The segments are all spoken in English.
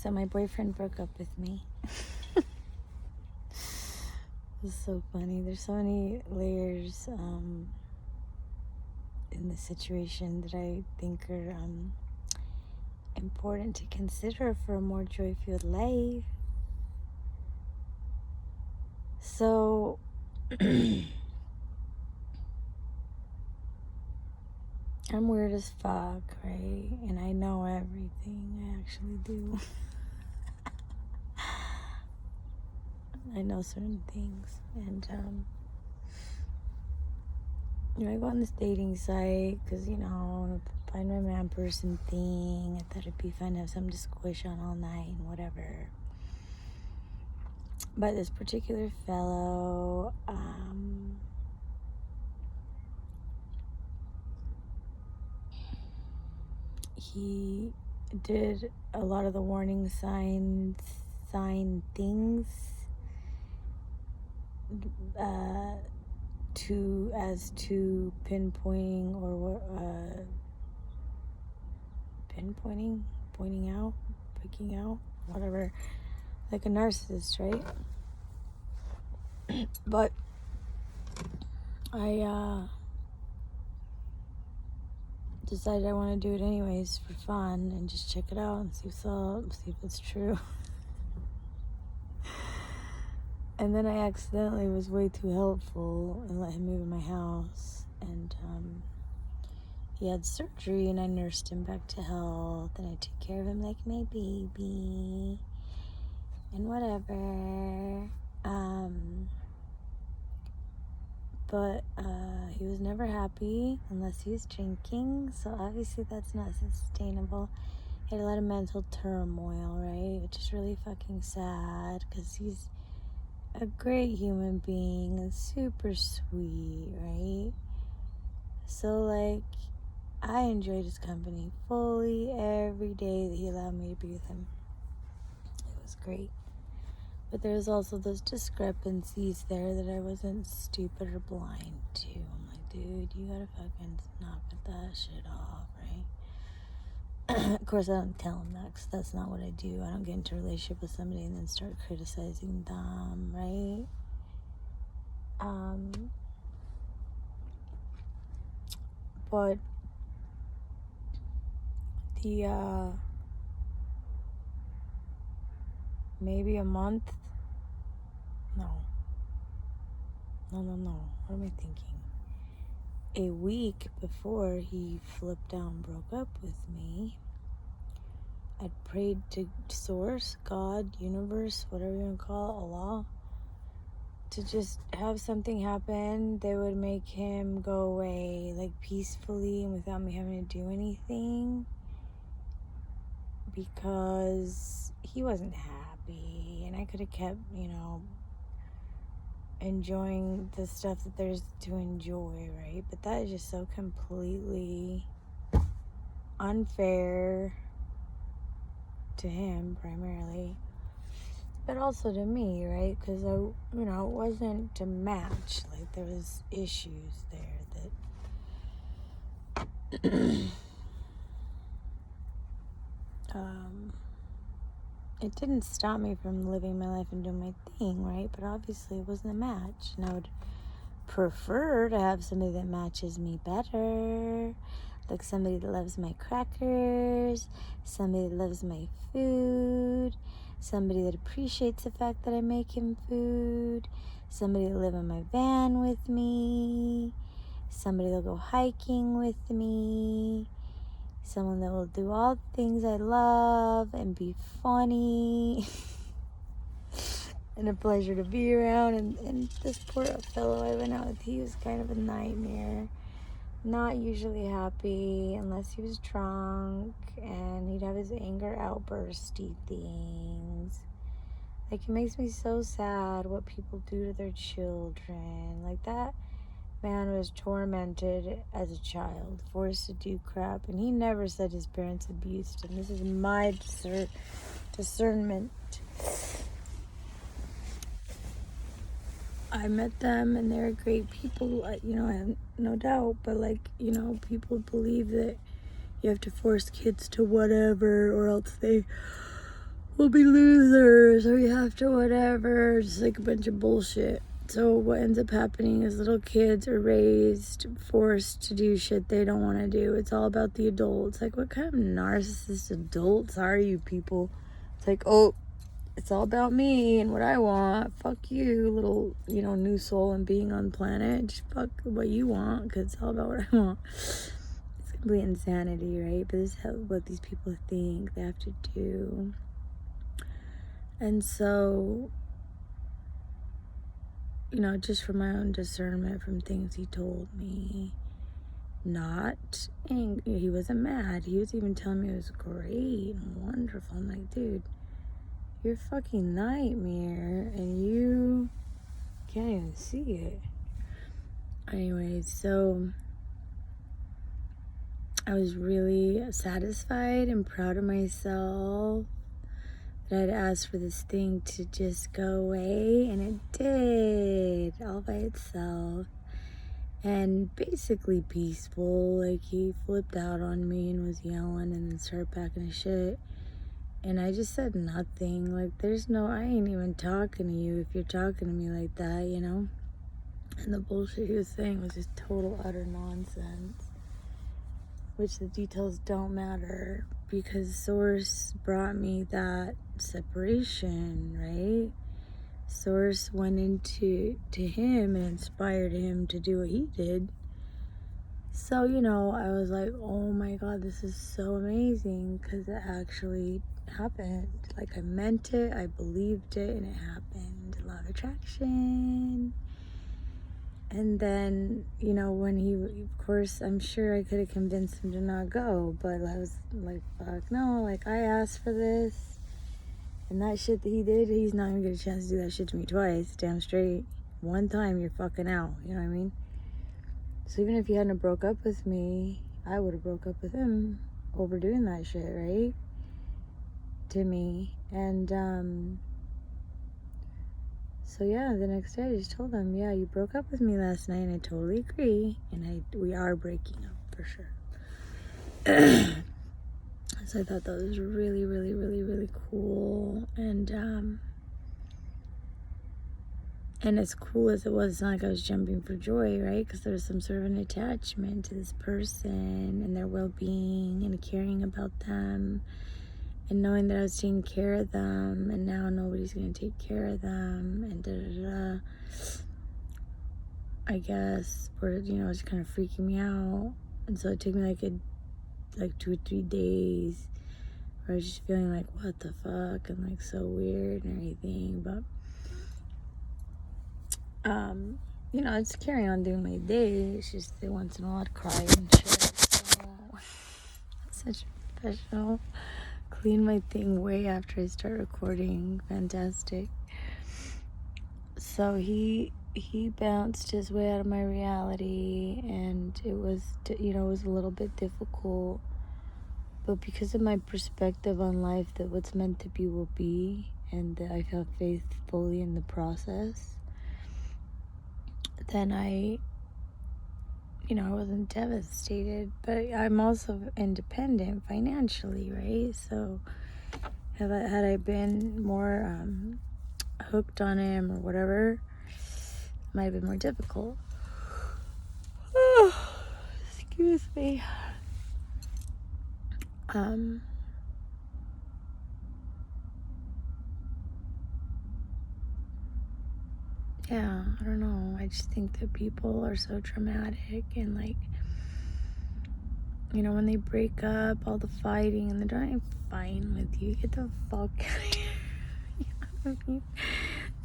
So my boyfriend broke up with me. It's so funny. There's so many layers in the situation that I think are important to consider for a more joy-filled life. So I'm weird as fuck, right? And I know everything. I actually do. I know certain things. And, I go on this dating site because, I want to find my man person thing. I thought it'd be fun to have something to squish on all night and whatever. But this particular fellow, he did a lot of the warning sign things to pinpointing or pointing out, picking out, whatever, like a narcissist, right? But I decided I want to do it anyways for fun and just check it out and see what's up, see if it's true. And then I accidentally was way too helpful and let him move in my house. And he had surgery and I nursed him back to health and I took care of him like my baby and whatever. But he was never happy unless he was drinking, so obviously that's not sustainable. He had a lot of mental turmoil, right? Which is really fucking sad because he's a great human being and super sweet, right? So, like, I enjoyed his company fully every day that he allowed me to be with him. It was great. But there's also those discrepancies there that I wasn't stupid or blind to. I'm like, dude, you gotta fucking knock that shit off, right? Of course, I don't tell him that, because that's not what I do. I don't get into a relationship with somebody and then start criticizing them, right? But the, maybe a month, no, what am I thinking? A week before he flipped out and broke up with me, I'd prayed to Source, God, universe, whatever you want to call it, Allah, to just have something happen that would make him go away, like, peacefully and without me having to do anything, because he wasn't happy and I could have kept, enjoying the stuff that there's to enjoy, right? But that is just so completely unfair to him primarily, but also to me, right? Because it wasn't a match. Like, there was issues there that it didn't stop me from living my life and doing my thing, right? But obviously it wasn't a match, and I would prefer to have somebody that matches me better, like somebody that loves my crackers, somebody that loves my food, somebody that appreciates the fact that I make him food, somebody that live in my van with me, somebody that'll go hiking with me, someone that will do all the things I love and be funny and a pleasure to be around. And this poor fellow I went out with, he was kind of a nightmare. Not usually happy unless he was drunk, and he'd have his anger outbursty things. Like, it makes me so sad what people do to their children. Like, that man was tormented as a child, forced to do crap, and he never said his parents abused him. This is my discernment. I met them and they're great people, I have no doubt, but people believe that you have to force kids to whatever or else they will be losers, or you have to whatever, just like a bunch of bullshit. So what ends up happening is little kids are raised, forced to do shit they don't want to do. It's all about the adults. Like, what kind of narcissist adults are you people? It's like, oh, it's all about me and what I want. Fuck you, little, new soul and being on planet. Just fuck what you want, because it's all about what I want. It's complete insanity, right? But this is what these people think they have to do. And so, just from my own discernment from things he told me, not angry. He wasn't mad. He was even telling me it was great and wonderful. I'm like, dude, you're a fucking nightmare and you can't even see it. Anyways, so I was really satisfied and proud of myself that I'd asked for this thing to just go away, and it did, all by itself. And basically peaceful. Like, he flipped out on me and was yelling and then started packing his shit. And I just said nothing. Like, I ain't even talking to you if you're talking to me like that, And the bullshit he was saying was just total, utter nonsense. Which the details don't matter, because Source brought me that separation, right? Source went into him and inspired him to do what he did. So, I was like, oh my God, this is so amazing, because it actually happened. Like, I meant it, I believed it, and it happened. Law of attraction. And then, when of course, I'm sure I could have convinced him to not go, but I was like, fuck no, like, I asked for this, and that shit that he did, he's not gonna get a chance to do that shit to me twice, damn straight. One time, you're fucking out, you know what I mean? So even if he hadn't broke up with me, I would have broke up with him over doing that shit, right? To me. And, so yeah, the next day I just told him, yeah, you broke up with me last night, and I totally agree, and we are breaking up for sure. So I thought that was really, really, really, really cool. And as cool as it was, it's not like I was jumping for joy, right? Because there was some sort of an attachment to this person and their well-being and caring about them, and knowing that I was taking care of them, and now nobody's going to take care of them, and da-da-da. I guess, or, it's kind of freaking me out. And so it took me like 2 or 3 days where I was just feeling like, what the fuck, and like so weird and everything. But, I just carry on doing my day. It's just once in a while I'd cry and shit. So, such a professional. Clean my thing way after I start recording. Fantastic. So he bounced his way out of my reality, and it was, it was a little bit difficult. But because of my perspective on life, that what's meant to be will be, and that I felt faith fully in the process, then I wasn't devastated. But I'm also independent financially, right? So had I been more hooked on him or whatever, it might have been more difficult. Excuse me. Yeah, I don't know. I just think that people are so traumatic, and like, when they break up, all the fighting, and they're not fine with you. Get the fuck out of here. You know what I mean?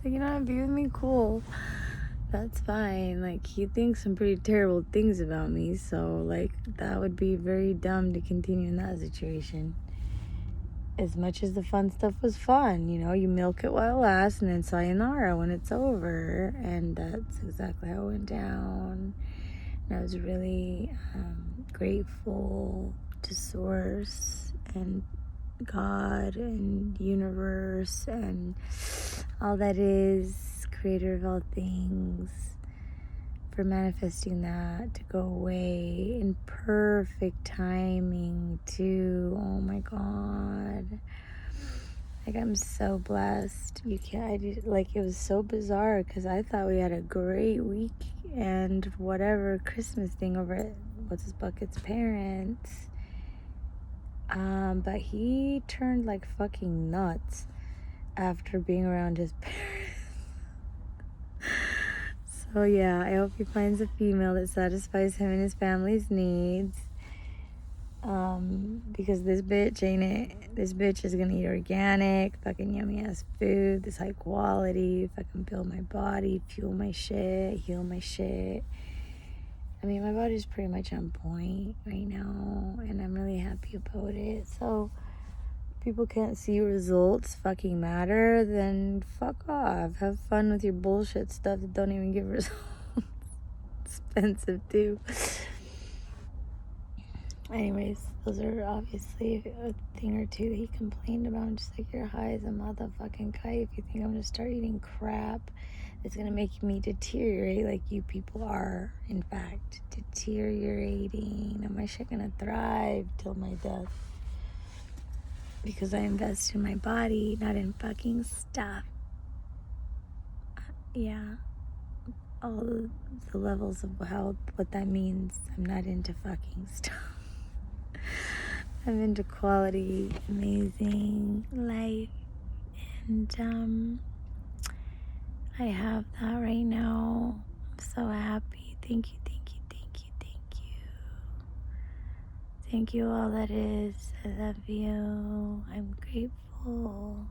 Like, you don't have to be with me, cool. That's fine. Like, he thinks some pretty terrible things about me, so like, that would be very dumb to continue in that situation. As much as the fun stuff was fun, you milk it while it lasts, and then sayonara when it's over. And that's exactly how it went down. And I was really grateful to Source and God and universe and all that is, creator of all things, for manifesting that to go away in perfect timing too. Oh my God. Like, I'm so blessed. You can't, like, it was so bizarre because I thought we had a great week and whatever Christmas thing over at What's His Bucket's parents. But he turned like fucking nuts after being around his parents. So yeah, I hope he finds a female that satisfies him and his family's needs. Because this bitch ain't it. This bitch is gonna eat organic, fucking yummy ass food, this high quality, fucking build my body, fuel my shit, heal my shit. I mean, my body's pretty much on point right now, and I'm really happy about it. So, people can't see results fucking matter, then fuck off. Have fun with your bullshit stuff that don't even give results. Expensive too. Anyways, those are obviously a thing or two that he complained about. I'm just like, you're high as a motherfucking kite if you think I'm gonna start eating crap. It's gonna make me deteriorate like you people are, in fact, deteriorating. Am I shit gonna thrive till my death? Because I invest in my body, not in fucking stuff. Yeah. All the levels of what that means. I'm not into fucking stuff. I'm into quality, amazing life, and I have that right now. I'm so happy. Thank you, thank you, thank you, thank you. Thank you, all that is. I love you. I'm grateful.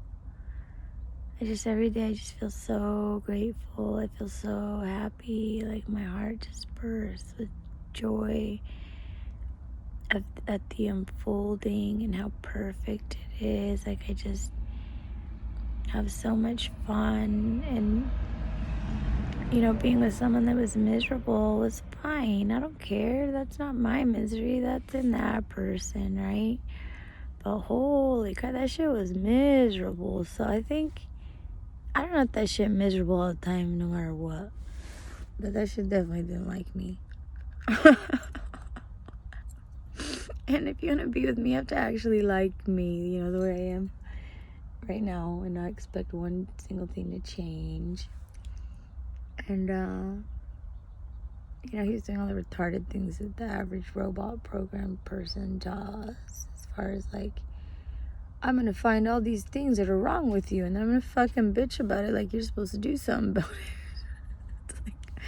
Every day I just feel so grateful. I feel so happy. Like my heart just bursts with joy at the unfolding and how perfect it is. Like I just have so much fun, and being with someone that was miserable was fine. I don't care. That's not my misery. That's in that person, right? But holy crap, that shit was miserable. So I don't know if that shit miserable all the time, no matter what. But that shit definitely didn't like me. And if you want to be with me, you have to actually like me, the way I am right now, and not expect one single thing to change. And, he was doing all the retarded things that the average robot program person does. As far as, like, I'm going to find all these things that are wrong with you, and then I'm going to fucking bitch about it like you're supposed to do something about it. It's like,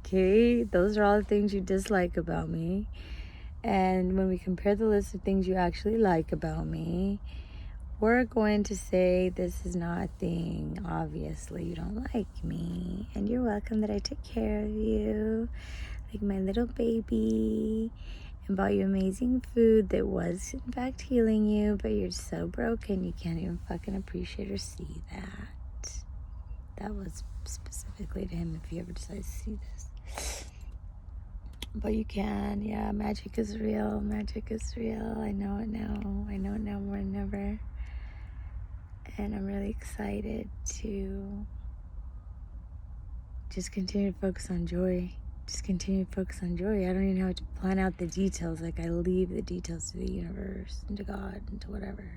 okay, those are all the things you dislike about me. And when we compare the list of things you actually like about me, we're going to say this is not a thing. Obviously, you don't like me. And you're welcome that I took care of you like my little baby and bought you amazing food that was, in fact, healing you, but you're so broken you can't even fucking appreciate or see that. That was specifically to him if he ever decides to see this. But you can, yeah, magic is real. Magic is real. I know it now. I know it now more than ever. And I'm really excited to just continue to focus on joy. Just continue to focus on joy. I don't even have to plan out the details. Like, I leave the details to the universe and to God and to whatever.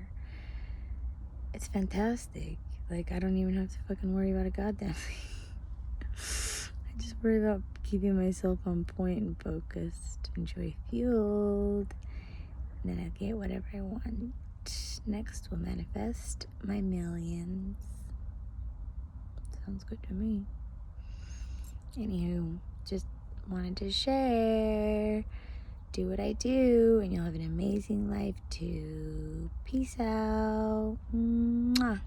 It's fantastic. Like, I don't even have to fucking worry about a goddamn thing. I just worry about keeping myself on point and focused and joy fueled. And then I'll get whatever I want. Next will manifest my millions. Sounds good to me. Anywho, just wanted to share. Do what I do, and you'll have an amazing life too. Peace out. Mwah.